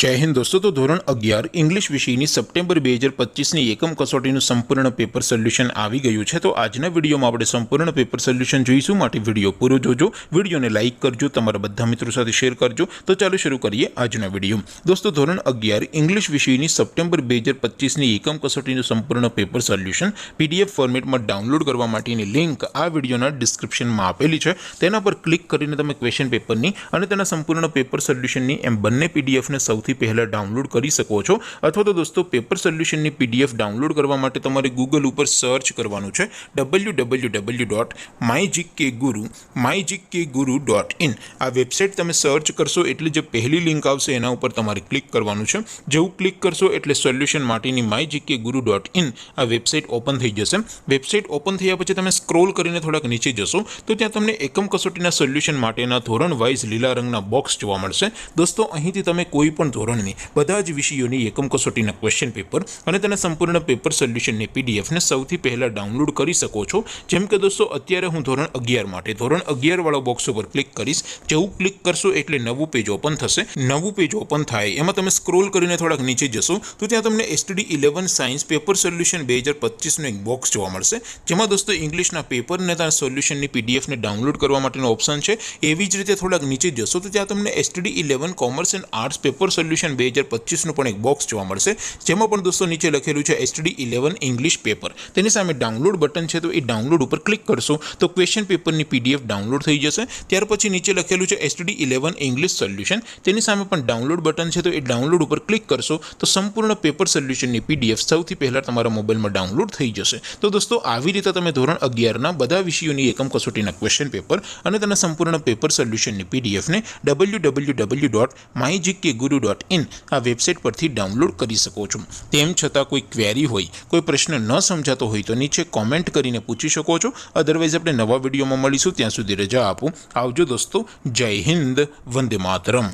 जय हिंद दोस्तों। तो धोरण 11 इंग्लिश विषयની સપ્ટેમ્બર 2025ની એકમ કસોટીનું સંપૂર્ણ પેપર સોલ્યુશન આવી ગયું છે। તો આજના વિડીયોમાં આપણે સંપૂર્ણ પેપર સોલ્યુશન જોઈશું, માટે વિડીયો પૂરો જોજો, વિડીયોને લાઇક કરજો, તમારા બધા મિત્રો સાથે શેર કરજો। તો ચાલો શરૂ કરીએ આજનો વિડીયો। દોસ્તો ધોરણ 11 इंग्लिश વિષયની સપ્ટેમ્બર 2025ની એકમ કસોટીનું સંપૂર્ણ પેપર સોલ્યુશન પીડીએફ ફોર્મેટમાં ડાઉનલોડ કરવા માટેની લિંક આ વિડીયોના ડિસ્ક્રિપ્શનમાં આપેલી છે। તેના પર ક્લિક કરીને તમે ક્વેશ્ચન પેપરની અને તેના સંપૂર્ણ પેપર સોલ્યુશનની એમ બંને પીડીએફને સૌથી પહેલા डाउनलॉड કરી શકો છો। અથવા તો દોસ્તો પેપર સોલ્યુશનની પીડીએફ ડાઉનલોડ કરવા માટે તમારે ગૂગલ ઉપર સર્ચ કરવાનું છે www.mygkguru.in। આ વેબસાઇટ તમે સર્ચ કરશો એટલે જે પહેલી લિંક આવશે એના ઉપર તમારે ક્લિક કરવાનું છે। જેવું ક્લિક કરશો એટલે સોલ્યુશન માટેની mygkguru.in આ વેબસાઇટ ઓપન થઈ જશે। વેબસાઇટ ઓપન થયા પછી તમે સ્ક્રોલ કરીને થોડાક નીચે જશો તો ત્યાં તમને એકમ કસોટીના સોલ્યુશન માટેના ધોરણ વાઇઝ લીલા રંગના બોક્સ જોવા મળશે। દોસ્તો અહીંથી તમે કોઈ પણ ધોરણની બધા જ વિષયોની એકમ કસોટીના ક્વેશ્ચન પેપર અને તેના સંપૂર્ણ પેપર સોલ્યુશનની પીડીએફને સૌથી પહેલા ડાઉનલોડ કરી શકો છો। જેમ કે દોસ્તો અત્યારે હું ધોરણ 11 માટે ધોરણ 11 વાળા બોક્સ ઉપર ક્લિક કરીશ। જેવું ક્લિક કરશો એટલે નવું પેજ ઓપન થશે। નવું પેજ ઓપન થાય એમાં તમે સ્ક્રોલ કરીને થોડાક નીચે જશો તો ત્યાં તમને STD 11 સાયન્સ પેપર સોલ્યુશન 2025નું એક બોક્સ જોવા મળશે, જેમાં દોસ્તો ઇંગ્લિશના પેપરને તેના સોલ્યુશનની પીડીએફને ડાઉનલોડ કરવા માટેનો ઓપ્શન છે। એવી જ રીતે થોડાક નીચે જશો તો ત્યાં તમને STD 11 commerce and arts paper solution 2025નું પણ એક બોક્સ જોવા મળશે, જેમાં પણ દોસ્તો નીચે લખેલું છે STD 11 ઇંગ્લિશ પેપર। તેની સામે ડાઉનલોડ બટન છે, તો એ ડાઉનલોડ ઉપર ક્લિક કરશો તો ક્વેશ્ચન પેપરની પીડીએફ ડાઉનલોડ થઈ જશે। ત્યાર પછી નીચે લખેલું છે STD 11 ઇંગ્લિશ સોલ્યુશન, તેની સામે પણ ડાઉનલોડ બટન છે, તો એ ડાઉનલોડ ઉપર ક્લિક કરશો તો સંપૂર્ણ પેપર સોલ્યુશનની પીડીએફ સૌથી પહેલા તમારા મોબાઈલમાં ડાઉનલોડ થઈ જશે। તો દોસ્તો આવી રીતે તમે ધોરણ 11ના બધા વિષયોની એકમ કસોટીના ક્વેશ્ચન પેપર અને તેના સંપૂર્ણ પેપર સોલ્યુશનની પીડીએફને www.mygkguru.in આ વેબસાઇટ પરથી ડાઉનલોડ કરી શકો છો। તેમ છતાં કોઈ ક્વેરી હોય, કોઈ પ્રશ્ન ન સમજાતો હોય તો નીચે કોમેન્ટ કરીને પૂછી શકો છો। અધરવાઇઝ આપણે નવા વિડીયોમાં મળીશું, ત્યાં સુધી રજા આપો। આવજો દોસ્તો, જય હિન્દ, વંદે માતરમ।